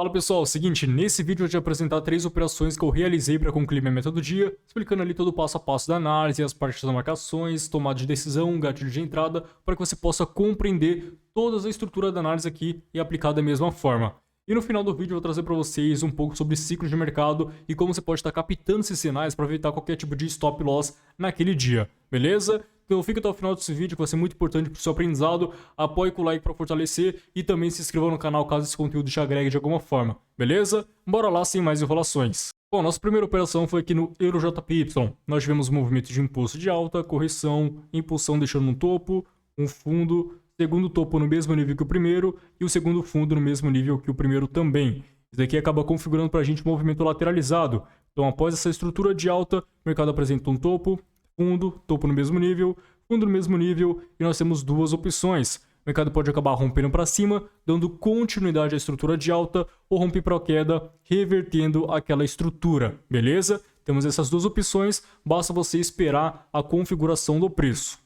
Fala pessoal, seguinte, nesse vídeo eu vou te apresentar 3 operações que eu realizei para concluir minha meta do dia, explicando ali todo o passo a passo da análise, as partes das marcações, tomada de decisão, gatilho de entrada, para que você possa compreender toda a estrutura da análise aqui e aplicar da mesma forma. E no final do vídeo eu vou trazer para vocês um pouco sobre ciclo de mercado e como você pode estar captando esses sinais para evitar qualquer tipo de stop loss naquele dia, beleza? Então fica até o final desse vídeo que vai ser muito importante para o seu aprendizado, apoie com o like para fortalecer e também se inscreva no canal caso esse conteúdo te agregue de alguma forma, beleza? Bora lá sem mais enrolações. Bom, nossa primeira operação foi aqui no EuroJPY. Nós tivemos um movimento de impulso de alta, correção, impulsão deixando um topo, um fundo, segundo topo no mesmo nível que o primeiro e o segundo fundo no mesmo nível que o primeiro também. Isso daqui acaba configurando para a gente um movimento lateralizado. Então após essa estrutura de alta, o mercado apresenta um topo, fundo, topo no mesmo nível, fundo no mesmo nível e nós temos duas opções. O mercado pode acabar rompendo para cima, dando continuidade à estrutura de alta ou romper para queda, revertendo aquela estrutura, beleza? Temos essas duas opções, basta você esperar a configuração do preço.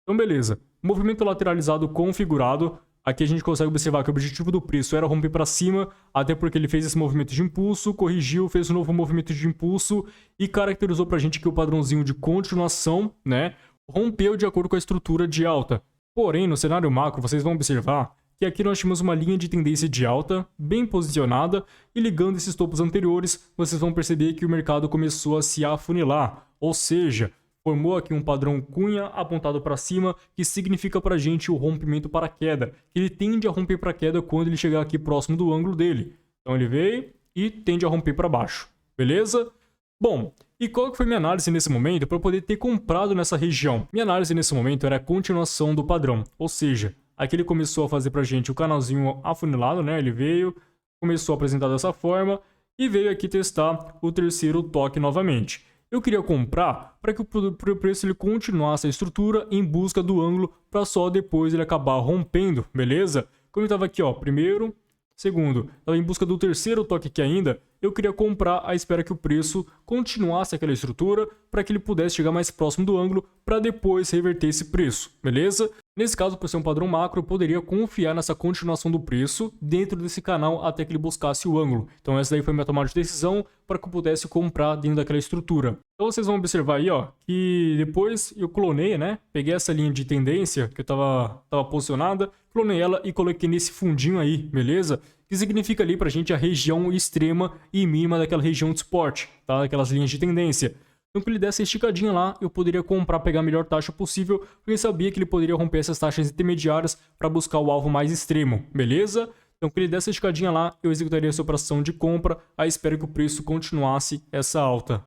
Então beleza, movimento lateralizado configurado. Aqui a gente consegue observar que o objetivo do preço era romper para cima, até porque ele fez esse movimento de impulso, corrigiu, fez um novo movimento de impulso e caracterizou para a gente que o padrãozinho de continuação, né, rompeu de acordo com a estrutura de alta. Porém, no cenário macro, vocês vão observar que aqui nós tínhamos uma linha de tendência de alta bem posicionada e ligando esses topos anteriores, vocês vão perceber que o mercado começou a se afunilar, ou seja, formou aqui um padrão cunha apontado para cima, que significa para a gente o rompimento para queda. Ele tende a romper para queda quando ele chegar aqui próximo do ângulo dele. Então ele veio e tende a romper para baixo. Beleza? Bom, e qual que foi minha análise nesse momento para poder ter comprado nessa região? Minha análise nesse momento era a continuação do padrão. Ou seja, aqui ele começou a fazer para a gente o canalzinho afunilado, né? Ele veio, começou a apresentar dessa forma e veio aqui testar o terceiro toque novamente. Eu queria comprar para que o preço ele continuasse a estrutura em busca do ângulo para só depois ele acabar rompendo, beleza? Como ele estava aqui, ó, primeiro, segundo, estava em busca do terceiro toque aqui ainda, eu queria comprar à espera que o preço continuasse aquela estrutura para que ele pudesse chegar mais próximo do ângulo para depois reverter esse preço, beleza? Nesse caso, por ser um padrão macro, eu poderia confiar nessa continuação do preço dentro desse canal até que ele buscasse o ângulo. Então essa daí foi minha tomada de decisão para que eu pudesse comprar dentro daquela estrutura. Então vocês vão observar aí, ó, que depois eu clonei, né? Peguei essa linha de tendência que eu tava posicionada, clonei ela e coloquei nesse fundinho aí, beleza? Que significa ali pra gente a região extrema e mínima daquela região de suporte, tá? Daquelas linhas de tendência. Então, que ele desse esticadinha lá, eu poderia comprar, pegar a melhor taxa possível, porque eu sabia que ele poderia romper essas taxas intermediárias para buscar o alvo mais extremo, beleza? Então, que ele desse esticadinha lá, eu executaria essa operação de compra, à espera que o preço continuasse essa alta.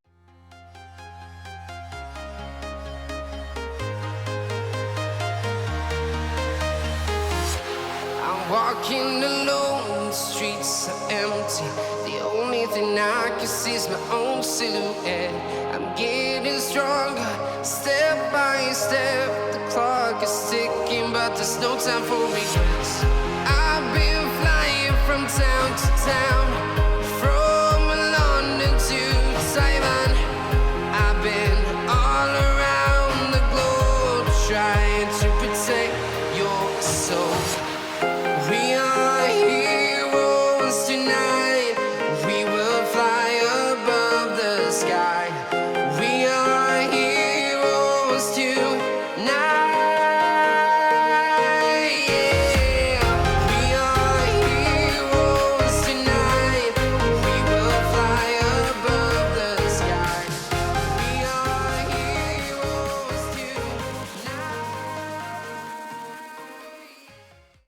Walking alone, the streets are empty. The only thing I can see is my own silhouette. I'm getting stronger, step by step. The clock is ticking, but there's no time for regrets. I've been flying from town to town, from London to Taiwan. I've been all around the globe trying to protect your soul. We are heroes tonight. We will fly above the sky. We are heroes tonight. Yeah. We are heroes tonight. We will fly above the sky. We are heroes tonight.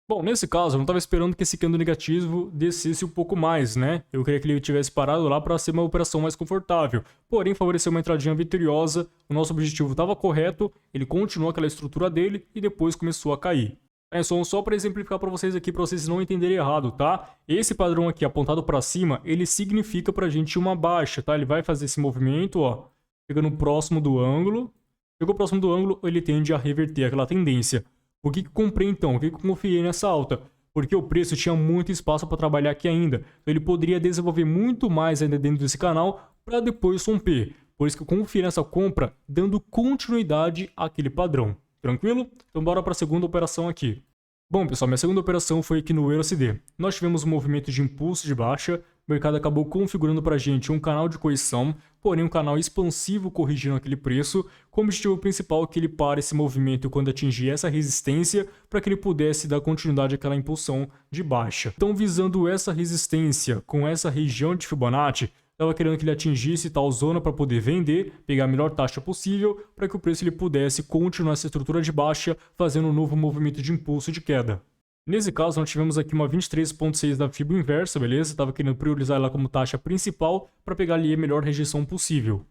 Bom, nesse caso, eu não estava esperando que esse candle negativo descesse um pouco mais, né? Eu queria que ele tivesse parado lá para ser uma operação mais confortável. Porém, favoreceu uma entradinha vitoriosa, o nosso objetivo estava correto, ele continuou aquela estrutura dele e depois começou a cair. É só para exemplificar para vocês aqui, para vocês não entenderem errado, tá? Esse padrão aqui apontado para cima, ele significa para a gente uma baixa, tá? Ele vai fazer esse movimento, ó, chegando próximo do ângulo. Chegou próximo do ângulo, ele tende a reverter aquela tendência. O que eu comprei então? O que eu confiei nessa alta? Porque o preço tinha muito espaço para trabalhar aqui ainda. Então ele poderia desenvolver muito mais ainda dentro desse canal para depois romper. Por isso que eu confiei nessa compra, dando continuidade àquele padrão. Tranquilo? Então bora para a segunda operação aqui. Bom, pessoal, minha segunda operação foi aqui no EURUSD. Nós tivemos um movimento de impulso de baixa, o mercado acabou configurando para a gente um canal de correção, porém um canal expansivo corrigindo aquele preço, com o objetivo principal que ele pare esse movimento quando atingir essa resistência, para que ele pudesse dar continuidade àquela impulsão de baixa. Então, visando essa resistência com essa região de Fibonacci, estava querendo que ele atingisse tal zona para poder vender, pegar a melhor taxa possível, para que o preço ele pudesse continuar essa estrutura de baixa, fazendo um novo movimento de impulso de queda. Nesse caso, nós tivemos aqui uma 23.6 da Fibo inversa, beleza? Estava querendo priorizar ela como taxa principal para pegar ali a melhor rejeição possível.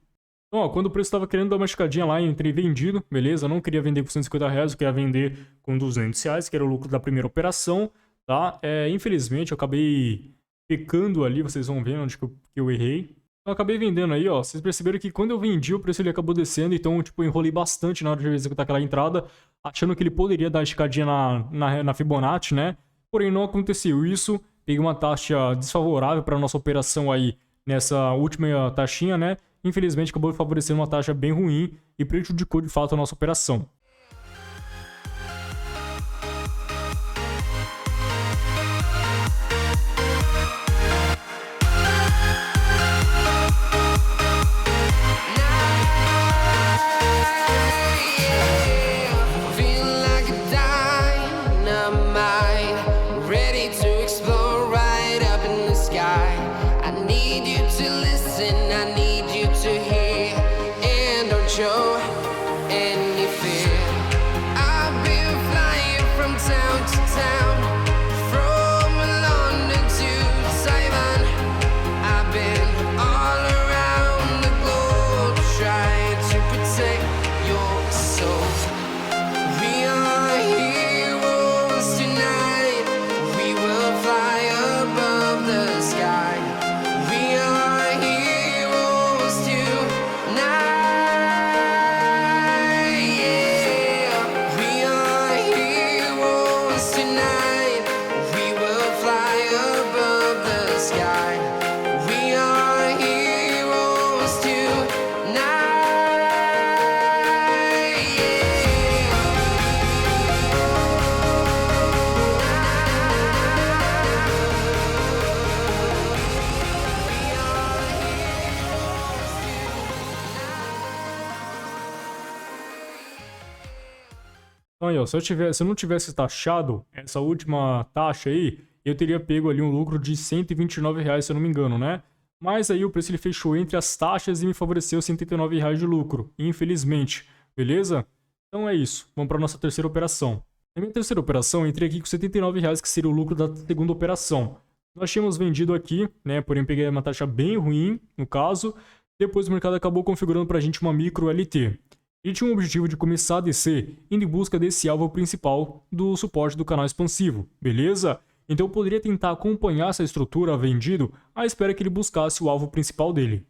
Então, ó, quando o preço estava querendo dar uma esticadinha lá, eu entrei vendido, beleza? Eu não queria vender com R$150, eu queria vender com R$200, que era o lucro da primeira operação, tá? Infelizmente, eu acabei pecando ali, vocês vão ver onde que eu errei. Eu acabei vendendo aí, ó. Vocês perceberam que quando eu vendi, o preço ele acabou descendo, então, tipo, eu enrolei bastante na hora de executar aquela entrada, achando que ele poderia dar uma esticadinha na Fibonacci, né? Porém, não aconteceu isso. Peguei uma taxa desfavorável para nossa operação aí nessa última taxinha, né? Infelizmente, acabou favorecendo uma taxa bem ruim e prejudicou de fato a nossa operação. Show any fear. I've been flying from town to town, from London to Taiwan. I've been all around the globe trying to protect your soul. We are heroes tonight. We will fly above the sky. We are heroes tonight. Então aí, ó, se eu não tivesse taxado essa última taxa aí, eu teria pego ali um lucro de R$129, se eu não me engano, né? Mas aí o preço ele fechou entre as taxas e me favoreceu R$79 de lucro, infelizmente, beleza? Então é isso, vamos para nossa terceira operação. Na minha terceira operação, eu entrei aqui com R$79, que seria o lucro da segunda operação. Nós tínhamos vendido aqui, né? Porém peguei uma taxa bem ruim, no caso. Depois o mercado acabou configurando para a gente uma micro LT. Ele tinha o objetivo de começar a descer, indo em busca desse alvo principal do suporte do canal expansivo, beleza? Então eu poderia tentar acompanhar essa estrutura vendido à espera que ele buscasse o alvo principal dele.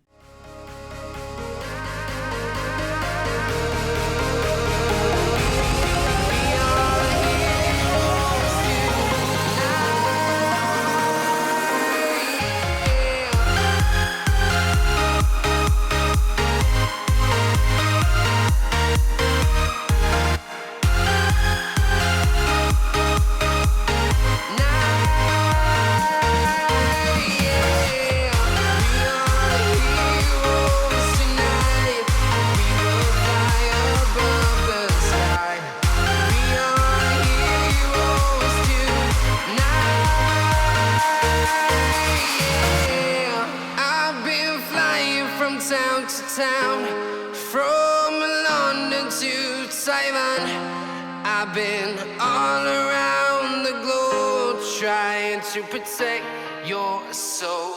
Town to town, from London to Taiwan. I've been all around the globe trying to protect your soul.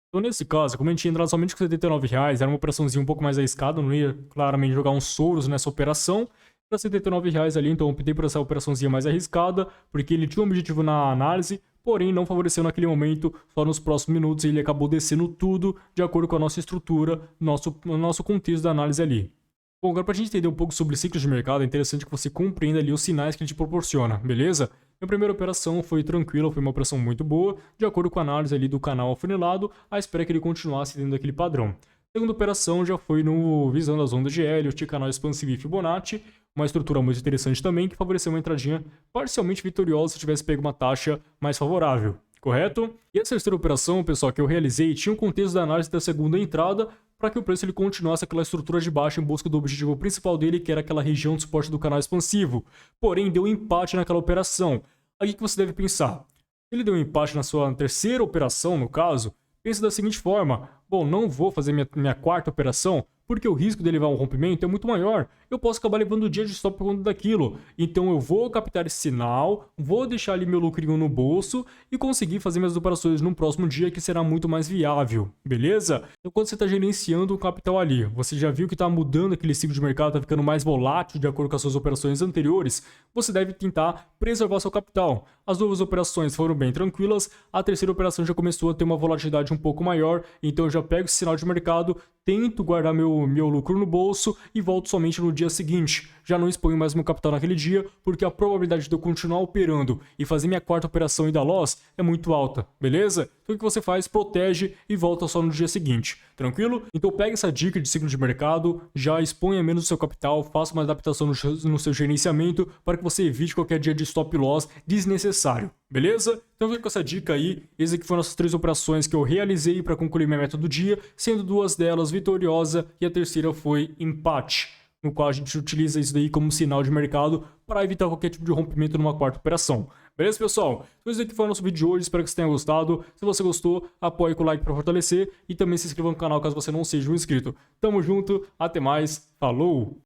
Então nesse caso, como a gente ia entrar somente com R$79, era uma operaçãozinha um pouco mais arriscada, não ia claramente jogar uns souros nessa operação. Para R$79 ali, então eu optei por essa operaçãozinha mais arriscada, porque ele tinha um objetivo na análise, porém não favoreceu naquele momento, só nos próximos minutos ele acabou descendo tudo de acordo com a nossa estrutura, nosso contexto da análise ali. Bom, agora para a gente entender um pouco sobre ciclos de mercado, é interessante que você compreenda ali os sinais que ele te proporciona, beleza? Minha primeira operação foi tranquila, foi uma operação muito boa, de acordo com a análise ali do canal afunilado, à espera que ele continuasse dentro daquele padrão. A segunda operação já foi visando as ondas de Elliott, canal expansivo e Fibonacci, uma estrutura muito interessante também que favoreceu uma entradinha parcialmente vitoriosa se tivesse pego uma taxa mais favorável, correto? E a terceira operação, pessoal, que eu realizei tinha um contexto da análise da segunda entrada para que o preço ele continuasse aquela estrutura de baixa em busca do objetivo principal dele, que era aquela região de suporte do canal expansivo. Porém, deu empate naquela operação. Aí o que você deve pensar? Se ele deu um empate na sua terceira operação, no caso, pense da seguinte forma: bom, não vou fazer minha quarta operação porque o risco de levar um rompimento é muito maior. Eu posso acabar levando o dia de stop por conta daquilo. Então eu vou captar esse sinal, vou deixar ali meu lucrinho no bolso e conseguir fazer minhas operações num próximo dia que será muito mais viável, beleza? Então quando você está gerenciando o capital ali, você já viu que está mudando aquele ciclo de mercado, está ficando mais volátil de acordo com as suas operações anteriores, você deve tentar preservar seu capital. As duas operações foram bem tranquilas, a terceira operação já começou a ter uma volatilidade um pouco maior, então eu já pego esse sinal de mercado, tento guardar meu lucro no bolso e volto somente no dia seguinte. Já não exponho mais meu capital naquele dia, porque a probabilidade de eu continuar operando e fazer minha quarta operação e dar loss é muito alta, beleza? Então o que você faz? Protege e volta só no dia seguinte, tranquilo? Então pega essa dica de ciclo de mercado, já exponha menos o seu capital, faça uma adaptação no seu gerenciamento para que você evite qualquer dia de stop loss desnecessário, beleza? Então fica com essa dica aí. Essas aqui foram as 3 operações que eu realizei para concluir minha meta do dia, sendo 2 delas vitoriosa e a terceira foi empate, no qual a gente utiliza isso daí como sinal de mercado para evitar qualquer tipo de rompimento numa quarta operação. Beleza, pessoal? Então esse aqui foi o nosso vídeo de hoje, espero que você tenha gostado. Se você gostou, apoie com o like para fortalecer e também se inscreva no canal caso você não seja um inscrito. Tamo junto, até mais, falou!